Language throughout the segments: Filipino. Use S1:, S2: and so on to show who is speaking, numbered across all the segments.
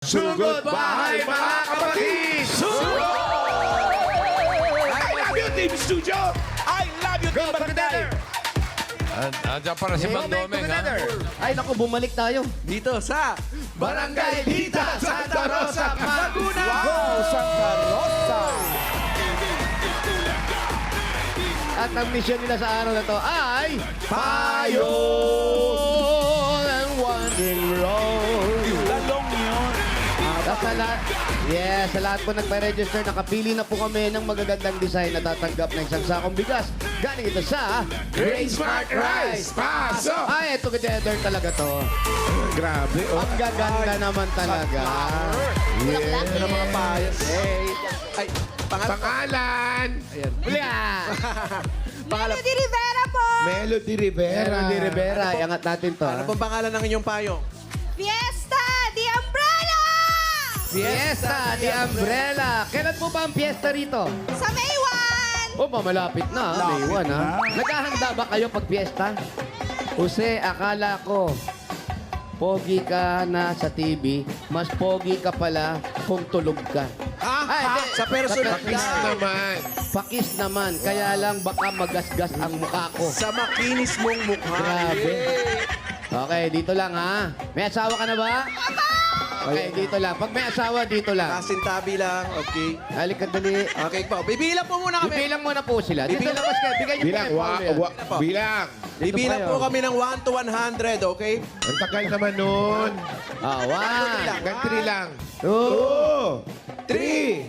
S1: Sugod bahay mga kapatid! Sugod! I love you, Team Studio! I love you, Team Together!
S2: Andiyan para si Mang Domeng, ha?
S3: Ay, naku, bumalik tayo.
S4: Dito sa
S1: Barangay Dita, Santa Rosa, Laguna!
S3: Wow, Santa Rosa! At ang mission nila sa araw na to ay
S1: Payo!
S3: and Wandering Road.
S1: Lalong yun!
S3: At sa lahat po nagpa-register, nakapili na po kami ng magagandang design na tatanggap ng isang sakong bigas. Galing ito sa
S1: Great Smart Rice! Pasok!
S3: Ay, ito together talaga to.
S1: Grabe, oh.
S3: Ang gaganda naman talaga.
S4: Ito na mga payas.
S3: Hey.
S4: Ay,
S1: Pangalan!
S4: Ayan.
S3: Ulian!
S5: Melody Rivera po!
S1: Melody Rivera.
S3: Melody Rivera, iangat natin to.
S4: Ano pong pangalan ng inyong payong?
S5: Fiesta The Umbrella!
S3: Fiesta di Umbrella. Kailan po ba ang fiesta rito?
S5: Sa May 1!
S3: Oh, malapit na. May 1, ha? Naghahanda ba kayo pag fiesta? Jose, akala ko, pogi ka na sa TV, mas pogi ka pala kung tulog ka. Ay, hindi.
S4: Sa personal
S1: Pakis naman.
S3: Pakis naman, kaya lang baka magasgas ang mukha ko.
S4: Sa makinis mong mukha.
S3: Grabe. Okay, dito lang, ha? May asawa ka na ba? Okay, dito lang. Pag may asawa, dito lang.
S4: Kasintabi lang. Okay.
S3: Halika, dali.
S4: Okay po. Bibilang po muna kami.
S3: Bibilang muna po sila. Dito
S4: Bibilang-
S3: lang, mas kayo. Bigay niyo
S1: Bilang,
S3: po yan.
S1: bilang.
S4: Bibilang
S3: kayo.
S4: po kami ng 1 to 100, okay?
S1: Ang tagal naman nun.
S3: Ah, 1,
S1: Hanggang 3 lang.
S3: 2,
S1: 3!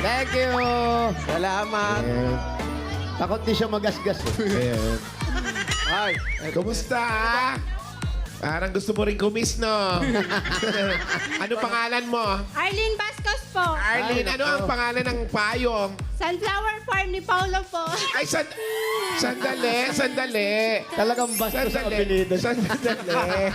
S3: thank you.
S4: Salamat.
S3: Takot di siya magasgas.
S1: Ayan.
S4: Ay.
S1: Kumusta? Parang gusto mo rin kumis, no? Ano pangalan mo?
S5: Arlene Vasquez po.
S1: Arlene, ano ang pangalan ng payong?
S5: Sunflower Farm ni Paolo po.
S1: Ay, sandali.
S3: Talagang bastos ang apelido.
S1: Sandali.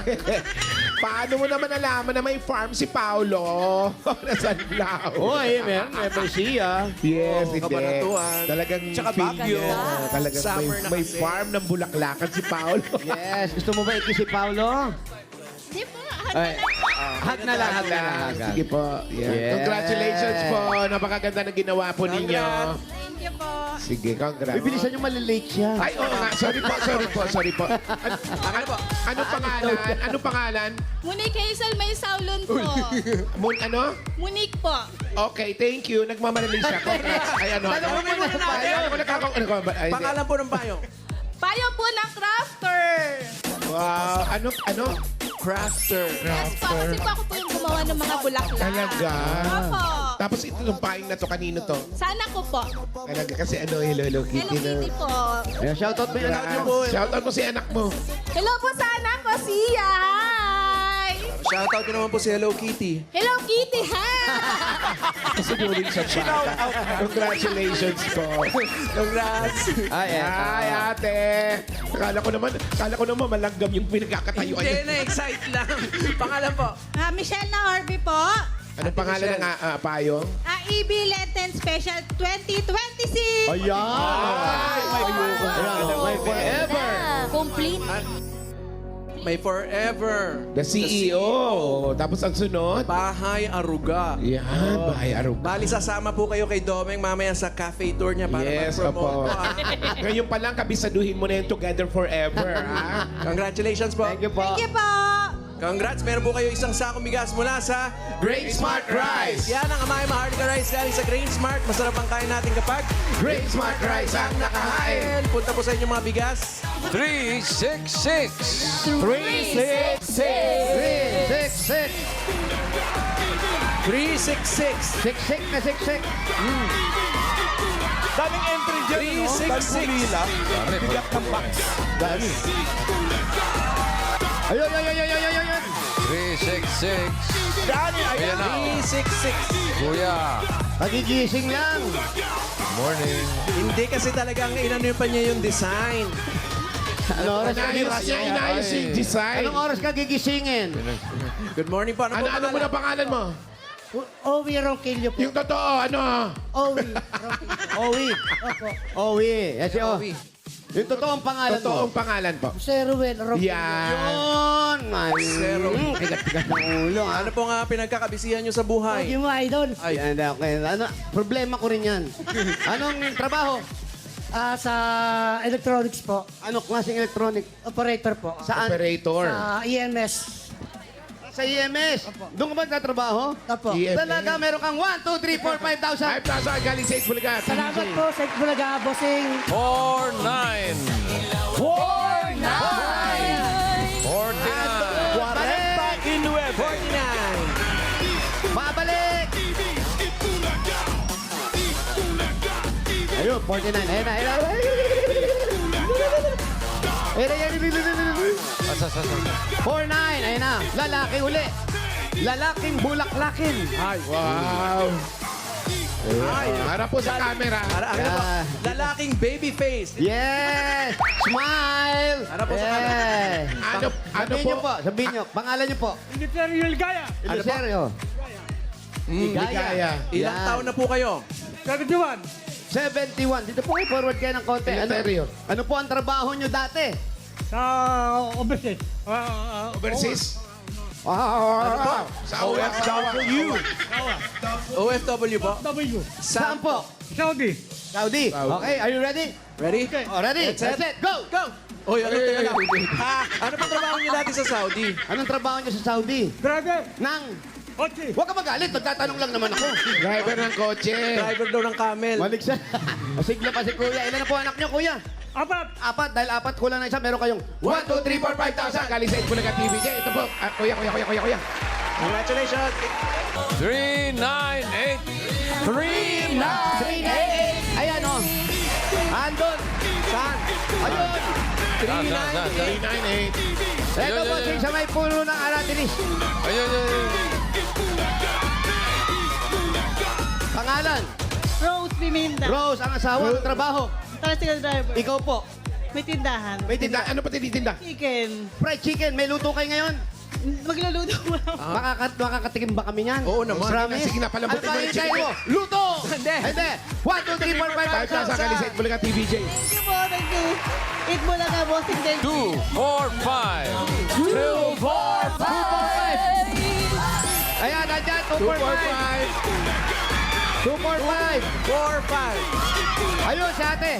S1: Paano mo naman nalaman na may farm si Paolo? Nasaan lang?
S3: Oy, may siya.
S1: Yes,
S4: Oo,
S1: hindi.
S4: Kabanatuan.
S1: Talagang
S4: Tsaka
S1: feel
S4: Baguio.
S1: niya. Talagang
S4: Summer na
S1: may
S4: kasi.
S1: farm ng bulaklakan si Paolo.
S3: Yes. Gusto mo ba ikisi Paolo?
S5: Di po.
S3: Ay, hug na lang, hug na lang.
S1: Sige po. Yeah.
S3: Yes.
S1: Congratulations po. Napakaganda ng ginawa po ninyo.
S5: Thank you po.
S1: Sige, congrats.
S3: Bibilisan nyo malilate siya.
S1: Ay, oo nga. Sorry po.
S4: Ano po?
S1: Anong pangalan? Anong pangalan?
S5: Monique Hazel May Saulon po.
S1: Ano?
S5: Monique po.
S1: Okay, thank you. Nagmamadali siya. Congrats. Ay, ano?
S3: Tanongin mo na sa
S1: Ay,
S3: payo.
S1: ay, hindi.
S4: Pangalan po ng payong?
S5: Payo po ng crafter.
S1: Wow. Ano?
S4: Crafter.
S5: Yes po. Kasi po ako po yung gumawa ng mga bulaklak.
S1: Talaga?
S5: Opo.
S1: Tapos ito yung paing na to, kanino to?
S5: Sana ko po.
S1: Talaga kasi Hello Kitty
S5: Hello Kitty po.
S3: Ayan, shoutout mo yun.
S1: Shoutout mo si anak mo.
S5: Hello po sa anak ko, Sia. Hi!
S4: Shoutout ko naman po si Hello Kitty.
S5: Hello Kitty, hi!
S1: Susulit sa bata. Congratulations po.
S4: Congrats.
S3: Ay,
S1: Ay, ate. Kala ko naman malanggam yung pinagkakatayuan
S4: Hindi
S1: niya.
S4: na-excite lang. Pangalan po?
S5: Michelle na Orby po.
S1: Anong pangalan ng payong?
S5: EB Lenten Special 2026.
S3: Ayan. Ayan, may forever.
S5: Complete.
S4: May Forever.
S1: The CEO. Tapos ang sunod?
S4: Bahay Aruga.
S1: Yan, bahay aruga.
S4: Bali, sasama po kayo kay Domeng mamaya sa cafe tour niya para
S1: Yes,
S4: mag-promote.
S1: opo. Ngayon pa lang, kabisaduhin mo na yung Together Forever, ha?
S4: Congratulations po.
S3: Thank you po.
S5: Thank you po.
S4: Congrats. Meron po kayo isang sakong bigas mula sa
S1: Great Smart Rice!
S4: Yan ang Amay Maharlika Rice galing sa Grain Smart. Masarap ang kain natin kapag
S1: Great Smart Rice ang nakahain!
S4: punta po sa inyong mga bigas.
S2: 366.
S3: 366.
S4: 366.
S3: Siksik na siksik.
S6: Daming entry dyan, no?
S4: 366.
S6: Pumila.
S2: Dami.
S6: Bigat ng box.
S3: Dami. Ayun.
S2: 366.
S6: Dami,
S2: Ayan
S6: ayan.
S2: na.
S4: 366.
S2: Kuya.
S3: Pagigising lang.
S2: Morning.
S4: Hindi kasi talagang inano pa niya yung design.
S3: Ano oras ka
S1: Inayos yung design.
S3: Anong oras ka gigisingin?
S4: Good morning po. Ano po
S1: Ano mo na pangalan mo?
S3: Owi Ronquillo po.
S1: Yung totoo, ano?
S3: Owi. Owi. Owi. Yes,
S4: Owi.
S3: Yung totoong pangalan
S1: Totoong
S3: mo.
S1: pangalan po.
S7: Jose Ruel Roque.
S1: Yan.
S3: Yun.
S4: Zero.
S3: Tigat-tigat ng ulo.
S4: Ano po nga pinagkakabisihan nyo sa buhay?
S7: Pogi mo, idol.
S3: Ay, okay. Ano, problema ko rin yan. Anong trabaho?
S7: Sa electronics po.
S3: Ano klaseng electronic?
S7: Operator po.
S3: Saan?
S1: Operator.
S7: Sa EMS.
S3: Sa EMS. Doon ka ba nagtatrabaho?
S7: Opo.
S1: EMS.
S3: Talaga, meron kang 1, 2, 3, 4, 5,000.
S1: 5,000 galing sa Itbulaga.
S7: Salamat po sa Bulaga, bossing.
S2: 4-9. 49.
S4: 49.
S3: Babalik! Ayun, 49. Ayun na, ayun na. Ayun na, ayun na.
S2: Asa.
S3: 49, ayun na. Lalaki uli. Lalaking bulaklakin.
S4: Ay,
S1: Wow.
S4: ay.
S1: Harap po sa camera.
S4: Ano po? Lalaking baby face.
S3: Yes! Smile!
S4: Ano po sa
S3: Yes!
S1: Ano
S3: Sabihin
S1: po?
S3: niyo po, sabihin niyo. Pangalan niyo po.
S7: Iniferio Ligaya.
S3: Ano seryo?
S1: Ligaya.
S4: Ilang taon na po kayo?
S7: 71.
S3: 71. Dito po kayo, forward kayo ng konti.
S1: Eleuterio.
S3: Ano po ang trabaho niyo dati?
S7: Sa overseas.
S1: Overseas.
S3: Wow.
S1: Sa OFW.
S4: OFW po?
S7: W.
S3: Saan po?
S7: Saudi.
S3: Saudi. Okay, are you ready?
S4: Ready?
S3: Oh, ready?
S4: Get set.
S3: Set, go!
S4: Go! Oy, ano tayo lang? Ano pang trabaho niyo dati sa Saudi?
S3: Anong trabaho niyo sa Saudi?
S7: Driver.
S3: Nang,
S7: Ochi.
S3: huwag ka magalit, nagtatanong lang naman ako.
S1: Driver ng kotse.
S4: Driver daw ng camel.
S3: Balik siya. Masigla pa si Kuya. Ilan na po anak niyo, Kuya?
S7: 4.
S3: Apat. Dahil apat, kulang na isa. Meron kayong
S1: 1, 2, 3, 4, 5,000 galing sa Itbulaga TVJ. Ito po. Kuya.
S4: Congratulations.
S2: 398.
S3: 398. Ayan, oh. Andon.
S4: Saan?
S3: Ayun.
S1: 398.
S3: Ito po,
S2: Ayun.
S3: sa may puno ng aratilis.
S2: Ayun.
S3: Pangalan,
S8: Rose Biminda.
S3: Rose, ang asawa, ang trabaho.
S8: Tricycle driver.
S3: Ikaw po,
S8: May tindahan.
S3: may tinda.
S1: Ano pa tinitinda?
S8: Chicken.
S3: Fried chicken, may luto kayo ngayon?
S8: Magluluto mo lang.
S3: Makakatikim ba kami niyan?
S4: Oo naman.
S3: Promise?
S1: Sige na, palambutin mo
S3: Ano
S1: yung
S3: pa hintayin
S1: chicken.
S3: mo? Luto!
S4: Hindi.
S3: Hindi. 1, 2, 3, 4,
S1: 5,000 galing sa Itbulaga TVJ.
S8: Thank you po. Thank you. Eat mo lang ka, bossing. Thank you.
S2: 245.
S3: 5. Ayan, nandyan, 245. 245.
S4: 4-5.
S3: Ayun, si ate.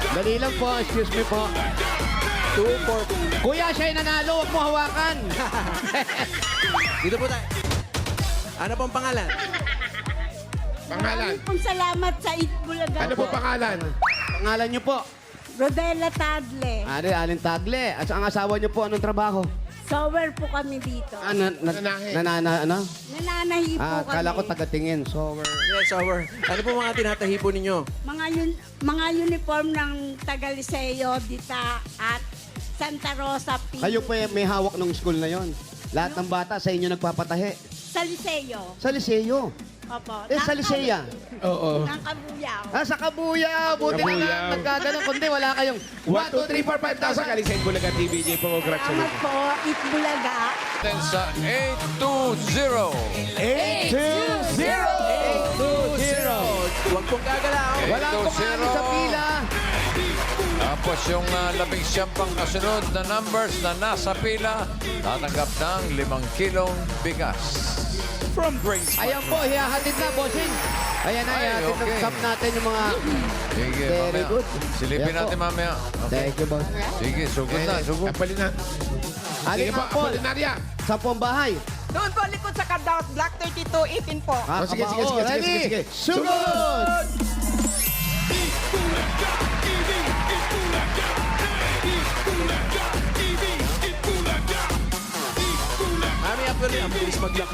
S3: Dali lang po, excuse me po.
S4: 2-4.
S3: Kuya, siya'y nanalo, huwag mo hawakan.
S4: Dito po tayo. Ano pong pangalan?
S1: Pangalan.
S5: Maraming pong salamat sa Itbulaga
S1: Ano po pangalan?
S3: Pangalan niyo po.
S5: Rodela Tadle.
S3: Alin Tagle. At ang asawa niyo po, anong trabaho?
S5: Sower po kami dito.
S1: Nanahe.
S3: Ano?
S5: Nananahi po kami.
S3: Kala ko taga-tingin. So,
S4: Yes, our. Ano po mga tinatahipo ninyo?
S5: Mga uniform ng Tagaliseo, Dita at Santa Rosa P.
S3: kayo po may hawak ng school na yon. Lahat ng bata sa inyo nagpapatahe.
S5: Sa Liceo.
S3: Sa Liseo.
S5: Opo.
S3: Sa Liseya.
S1: Oo.
S5: Ng Kabuyaw.
S3: Sa Kabuyaw. Buti na
S1: Kabuyaw.
S3: lang nagkaganon. Kundi wala kayong
S1: 1, 2, 3, 4, 5,000 galing sa Itbulaga TVJ po.
S5: Salamat
S1: Congratulations.
S5: po, Itbulaga.
S2: Then sa 820.
S3: 820.
S4: Huwag pong gagalaw.
S3: Wala akong ano sa pila.
S2: Tapos yung 19 pang kasunod na numbers na nasa pila, tatanggap ng 5 kilong bigas.
S4: From Grace.
S3: Ayan po, hihahatid na, bossing. Ayan na,
S2: Ay,
S3: hihahatid
S2: okay.
S3: ng staff natin yung mga...
S2: Sige,
S3: Very
S2: mamaya.
S3: good.
S2: Silipin
S3: Ayan po.
S2: natin mamaya. Okay.
S3: Thank you, boss.
S2: Sige, sugod na, sugod.
S1: Apolina.
S3: Alin
S1: Sige po,
S3: ang Paul?
S1: Apolinaria.
S3: Sa pong bahay.
S8: Doon po, likod sa Cardaos, Block 3218 po.
S1: Oh, sige, sige, sige, sige,
S3: Ready?
S1: sige, sige.
S3: Sugod!
S4: Mami, actually, ang bilis mag-lock.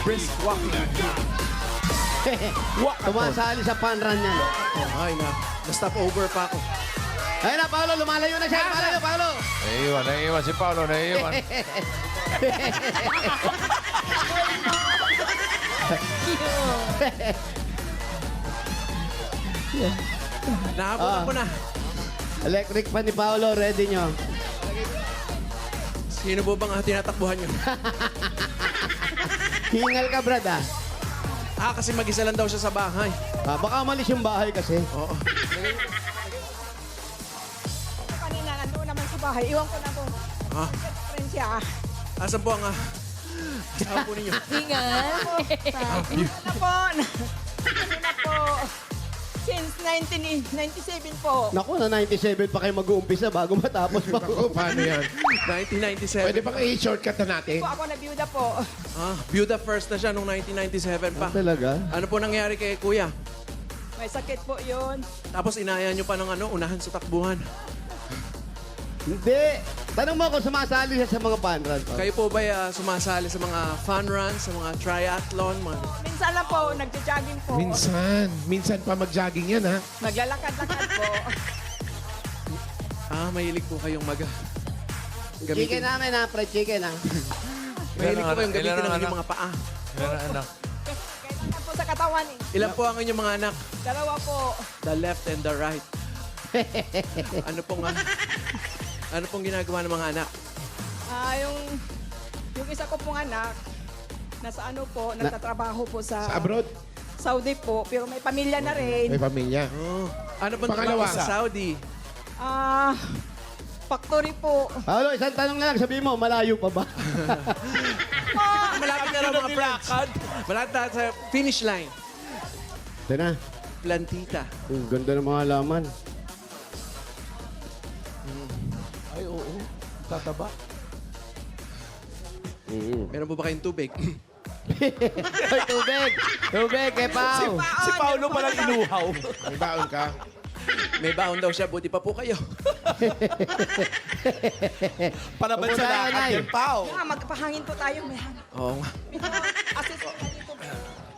S4: Brisk walking.
S3: Tumasali sa panran niya.
S4: Ay na, na-stop over pa ako.
S3: Ayun na, Paolo, lumalayo na siya. Lumalayo, Paolo.
S2: Naiiwan si Paolo, naiiwan.
S4: Nahabulan ko na.
S3: Electric pa ni Paolo, ready nyo.
S4: Sino po bang tinatakbuhan nyo?
S3: Hingal ka, Brad, ah.
S4: Kasi mag-isa lang daw siya sa bahay.
S3: Baka malis yung bahay kasi.
S4: Oo.
S5: bahay. Iwan ko na po.
S4: Ah,
S5: Friend siya.
S4: asan po ang asawa po ninyo?
S5: Ingat. Na po. Ano na po. Since 1997 po.
S3: Naku, na 97 pa kayo mag-uumpisa bago matapos pa.
S1: Ako, paano yan?
S4: 1997.
S1: Pwede bang i-shortcut na natin?
S5: Po ako na byuda po.
S4: Byuda first na siya nung 1997 pa.
S3: Talaga?
S4: Ano po nangyari kay Kuya?
S5: May sakit po yun.
S4: Tapos inaya nyo pa ng unahan sa takbuhan.
S3: Hindi. Tanong mo kung sumasali siya sa mga fun runs.
S4: Kayo po ba sumasali sa mga fun runs, sa mga triathlon?
S5: Minsan lang po, nagja-jogging po.
S1: Minsan pa mag-jogging yan, ha?
S5: Naglalakad-lakad po.
S4: Mahilig po kayong
S3: Chicken namin ha, fried chicken ha.
S4: Mahilig po kayong
S2: Ilan
S4: gamitin
S2: ang
S4: ng inyong
S2: anak?
S4: mga paa.
S2: Ilan ang anak?
S5: Kaya po sa katawan eh.
S4: Ilan po ang inyong mga anak?
S5: Dalawa po.
S4: The left and the right. Ano pong ginagawa ng mga anak?
S5: Yung isa ko pong anak, nasa ano po, nagtatrabaho po
S1: Sa abroad,
S5: Saudi po, pero may pamilya na rin.
S1: may pamilya.
S4: Ano pong
S1: Pangalawa.
S4: trabaho sa Saudi?
S5: Factory po.
S3: Paolo, isang tanong na lang. Sabihin mo, malayo pa ba?
S4: Malapit na lang mga friends. Malapit na sa finish line.
S3: Ito na.
S4: Plantita.
S3: Ang ganda ng mga halaman.
S6: Ay, oo. Tataba.
S4: Meron po ba kayong tubig?
S3: Ay, tubig! Tubig kay Pao!
S6: Si Paolo palang inuhaw.
S1: May baon ka.
S4: May baon daw siya, buti pa po kayo.
S6: Palaban sa
S3: Pupunta
S6: lakad
S3: na,
S6: yan, Pao.
S5: Magpahangin po tayo. May hangin.
S4: Oo nga.
S5: Assist po na dito.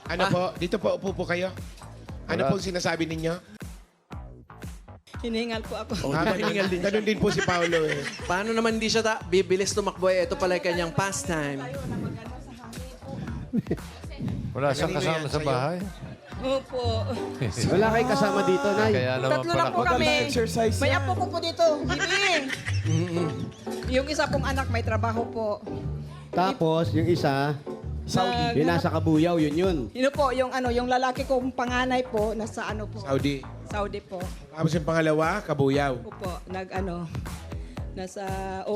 S1: Ano po? Dito po, upo po kayo. Ano
S2: Wala.
S1: pong sinasabi ninyo?
S5: Hinihingal po ako.
S4: Oh, di ba hiningal din siya?
S1: Ganun din po si Paolo eh.
S4: Paano naman hindi siya bibilis tumakbo? Ito pala yung kanyang pastime.
S2: Wala siyang
S1: Kanino
S2: kasama
S1: yan?
S2: sa
S1: Sa'yo?
S2: bahay.
S5: Opo.
S3: Wala kayong kasama dito, Nay.
S2: Kaya naman
S5: Tatlo lang po
S2: pala.
S5: kami.
S6: exercise
S5: May
S6: yan.
S5: apo ko po dito. Bibi. Yung isa pong anak may trabaho po.
S3: Tapos, yung isa,
S5: Saudi.
S3: yung nasa Kabuyaw, yun.
S5: Yun po, yung lalaki kong panganay po, nasa ano po,
S1: Saudi.
S5: Saudi po.
S1: Tapos yung pangalawa, Kabuyaw.
S5: Opo, nasa...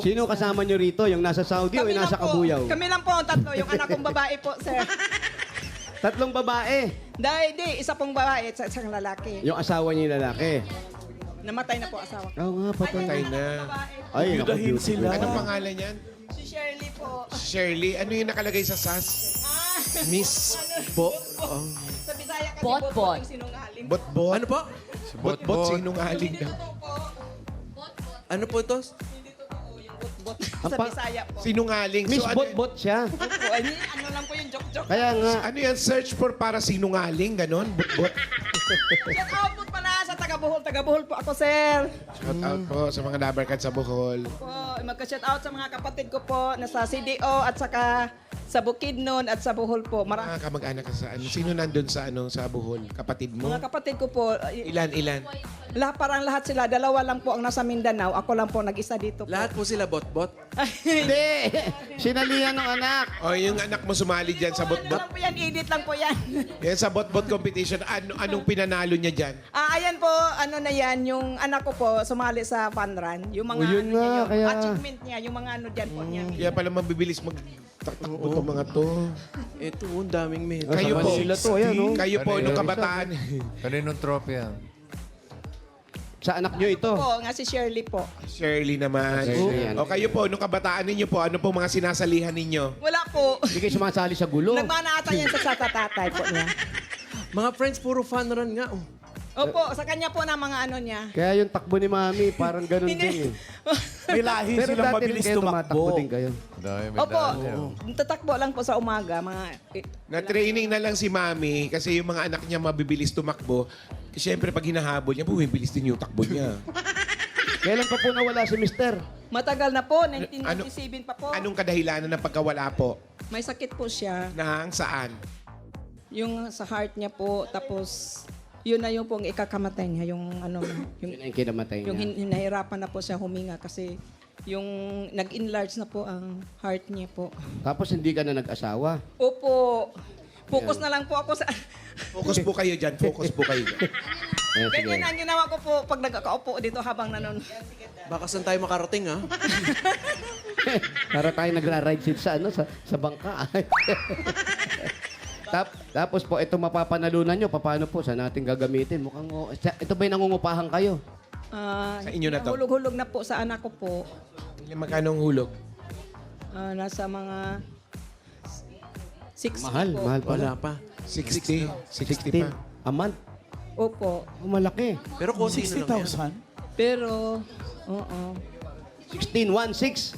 S3: Sino kasama nyo rito? Yung nasa Saudi o
S5: Kami
S3: yung nasa
S5: lang po.
S3: Kabuyaw?
S5: Kami lang po ang tatlo. Yung anak kong babae po, sir.
S3: Tatlong babae.
S5: Dahil isa pong babae at isang lalaki.
S3: Yung asawa niya yung lalaki.
S5: Namatay na po asawa ko.
S3: Oo nga, patay.
S1: Patay na.
S3: Ay,
S6: Yudahin
S3: naku,
S6: sila.
S1: Anong pangalan yan?
S5: Si Shirley po.
S1: Shirley. Ano yung nakalagay sa SAS?
S4: Miss po.
S5: Sa Bisaya kasi
S8: Bot-bot.
S5: yung sinungaling.
S1: Bot-bot.
S4: Ano po?
S1: Bot-bot, sinungaling daw.
S4: Ano po ito?
S5: Bot.
S3: Ang
S5: Sa
S3: pa-
S5: Bisaya po.
S1: Sinungaling.
S3: Miss
S1: ano,
S3: Bot-Bot siya.
S5: Opo, ano lang po yung joke-joke.
S3: Kaya nga,
S1: ano yan? Search for para sinungaling, ganon? Bot-bot.
S5: Shout out po pala sa taga-Bohol. Taga-Bohol po ako, sir.
S1: Shout out po sa mga Dabarkad sa Bohol.
S5: Po, magka-shout out sa mga kapatid ko po na sa CDO at saka sa Bukidnon at sa Bohol po.
S1: Mga kamag-anak ka sa ano? Sino nandun sa sa Bohol? Kapatid mo?
S5: Mga kapatid ko po,
S1: Ilan?
S5: parang lahat sila. Dalawa lang po ang nasa Mindanao. Ako lang po nag-isa dito po.
S4: Lahat po sila bot-bot.
S3: hindi. Sinalihan ng anak.
S1: O, yung anak mo sumali dyan sa
S5: Ano
S1: bot-bot.
S5: lang po yan, edit lang po yan.
S1: Yan sa bot-bot competition. Anong pinanalo niya dyan?
S5: Ayan po, ano na yan, yung anak ko po sumali sa fun run. Yung mga
S3: Oh, yun
S5: ano niya,
S3: nga,
S5: yung
S3: kaya-
S5: achievement niya, yung mga ano dyan po niya.
S1: Kaya pala mabibilis magtakbo itong mga to.
S4: Ito, ang daming medal.
S1: Kayo
S3: Sa
S1: po.
S3: Manila to, ayan, oh.
S1: Kayo po,
S2: Kanino?
S1: nung kabataan.
S2: Kaninong trophy yan?
S3: Sa anak nyo ito.
S5: Po, nga si Shirley po.
S1: Shirley naman.
S3: Shirley yan.
S1: O kayo po, nung kabataan ninyo po, ano po mga sinasalihan ninyo?
S5: Wala po.
S3: Hindi kayo sumasali sa gulo.
S5: Nagmana ata yan sa tatatay po niya.
S4: Mga friends, puro fun run nga.
S5: Opo, sa kanya po na mga ano niya.
S3: Kaya yung takbo ni Mami, parang ganun din eh.
S6: May lahi
S3: Pero
S6: silang
S3: dati rin
S6: mabilis
S3: kayo tumatakbo
S6: tumakbo.
S3: din kayo.
S2: Dahil may
S5: Opo,
S2: dahil.
S5: tatakbo lang po sa umaga.
S1: Na-training na lang si Mami kasi yung mga anak niya mabibilis tumakbo. Siyempre, pag hinahabol niya, bumibilis din yung takbo niya.
S3: Kailan pa po nawala si Mister?
S5: Matagal na po, 1997 pa po.
S1: Anong kadahilanan ng pagkawala po?
S5: May sakit po siya.
S1: Nang saan?
S5: Yung sa heart niya po, tapos yun na yung pong ikakamatay niya. Yung ano, yung,
S3: Yun ang kinamatay
S5: yung
S3: niya.
S5: hinahirapan na po siya huminga kasi yung nag-enlarge na po ang heart niya po.
S3: Tapos hindi ka na nag-asawa.
S5: Opo, focus na lang po ako sa...
S1: Focus po kayo dyan. Focus po kayo dyan.
S3: sige.
S5: Ganyan ang ginawa ko po pag nagkakaupo dito habang nanonood.
S4: Baka saan tayo makarating, ha?
S3: Para tayo nagra-ride seat sa, sa bangka. Tapos po, ito mapapanalunan nyo. Paano po? Saan natin gagamitin? Mukhang, ito ba'y nangungupahan kayo?
S1: Sa inyo na to?
S5: Hulog-hulog na po sa anak ko po.
S1: Magkano ang hulog?
S5: Nasa mga 60
S3: Mahal,
S5: po.
S3: mahal pala.
S4: Wala pa.
S1: 60. 60
S3: 16
S1: pa.
S3: a month.
S5: Opo.
S3: Oh, malaki.
S4: Pero konti na lang yan.
S6: 60,000?
S5: Pero, oo.
S3: 16,16.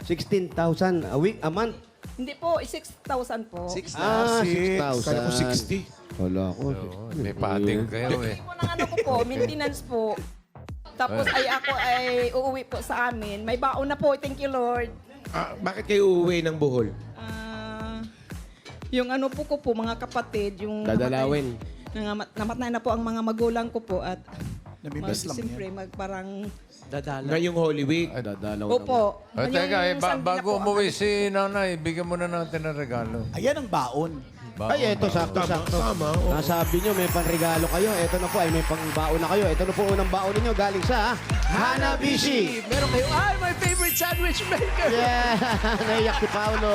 S3: 16,000 a week, a month.
S5: Hindi po, 6,000 po.
S4: 6 na.
S3: Ah,
S1: Kala ko
S3: 6,000.
S1: 60.
S3: Wala ko.
S2: May padding kayo eh.
S5: Po ng ano ko po, maintenance po. Tapos ay ako ay uuwi po sa amin. May baon na po, thank you Lord.
S1: Bakit kayo uuwi ng Bohol?
S5: Yung ano po ko po, mga kapatid, yung
S3: Dadalawin.
S5: namatay na po ang mga magulang ko po at
S6: Namimiss lang
S5: siyempre,
S6: yan.
S5: parang
S4: Dadala.
S1: Ngayong Holy Week.
S3: Ay, dadalaw
S5: opo.
S2: Ay,
S5: Yung
S2: teka,
S5: Sunday na
S2: bago
S5: po,
S2: umuwi si nanay, bigyan mo na natin ng regalo.
S6: Ayan ang baon.
S3: Ay, eto, sakto.
S1: Tama. oo.
S3: Nasabi nyo, may panregalo kayo. Eto na po, ay may pangbaon na kayo. Eto na po unang baon ninyo galing sa Hanabishi.
S4: Meron kayo, my favorite sandwich maker!
S3: Yeah! Naiyak si Paolo.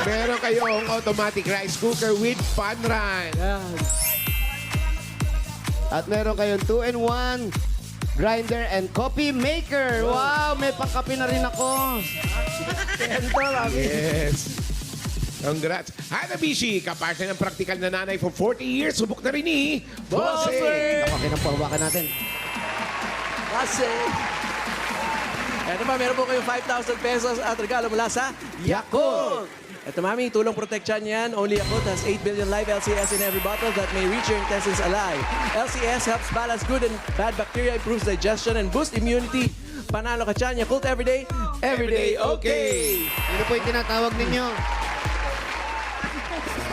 S1: Meron kayong automatic rice cooker with pan run.
S3: At meron kayong 2-in-1 grinder and coffee maker. Wow, may pangkape na rin ako.
S1: Yes. Congrats. Hanabishi, kapartner ng praktikal na nanay for 40 years. Subok na rin ni Bossing.
S3: Ako, kinapangwakan natin.
S4: Kasi... Eto pa, meron po kayong 5,000 pesos at regalo mula sa Yakult. Ito, Mami, tulong proteksyon yan. Only Yakult has 8 billion live LCS in every bottle that may reach your intestines alive. LCS helps balance good and bad bacteria, improves digestion, and boosts immunity. Panalo ka dyan. Yakult everyday okay.
S3: Ano po yung tinatawag ninyo?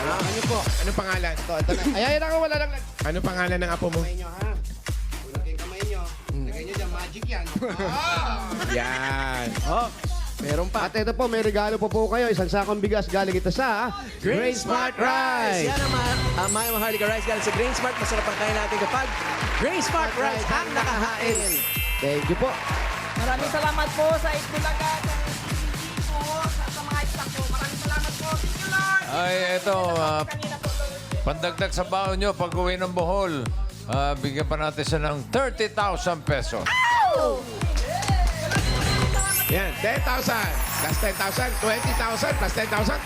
S1: Ano po? Anong pangalan?
S3: Ito na. Ay, ako, wala lang.
S1: Ano pangalan ng apo mo?
S3: Kamay nyo, ha? Ulat yung kamay nyo. Lagay nyo dyan, magic yan.
S1: Yan.
S4: Oh, meron pa.
S3: At ito po, may regalo po kayo. Isang sakong bigas galing ito sa
S4: Grain Smart Rice! Yan ang Maya Maharlika Rice galing sa Grain Smart. Masarap ang kain natin kapag Grain Smart Rice ang nakahain.
S3: Thank you po.
S5: Maraming salamat po sa Itbulaga. Sa mga staff po. Maraming salamat po. Thank you Lord.
S2: Ay, ito,
S5: Kanina po.
S2: pandagdag sa baon nyo pag uwi ng Bohol. Bigyan pa natin siya ng 30,000 pesos.
S1: Yan, 10,000 plus 10,000, 20,000 plus 10,000,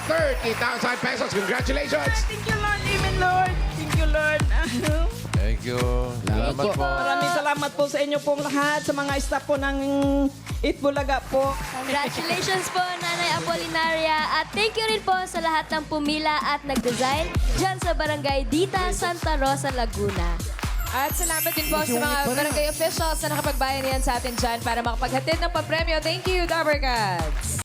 S1: 30,000 pesos. Congratulations!
S5: Thank you Lord. Amen Lord. Thank you Lord.
S2: Thank you. Salamat
S3: po.
S2: po.
S5: Maraming salamat po sa inyo pong lahat, sa mga staff po ng Itbulaga po.
S9: Congratulations po, Nanay Apolinaria. At thank you rin po sa lahat ng pumila at nag-design dyan sa Barangay Dita, Santa Rosa, Laguna.
S10: At salamat din po sa mga barangay officials na nakapagbayan yan sa atin dyan para makapaghatid ng papremyo. Thank you, Dabber Cats!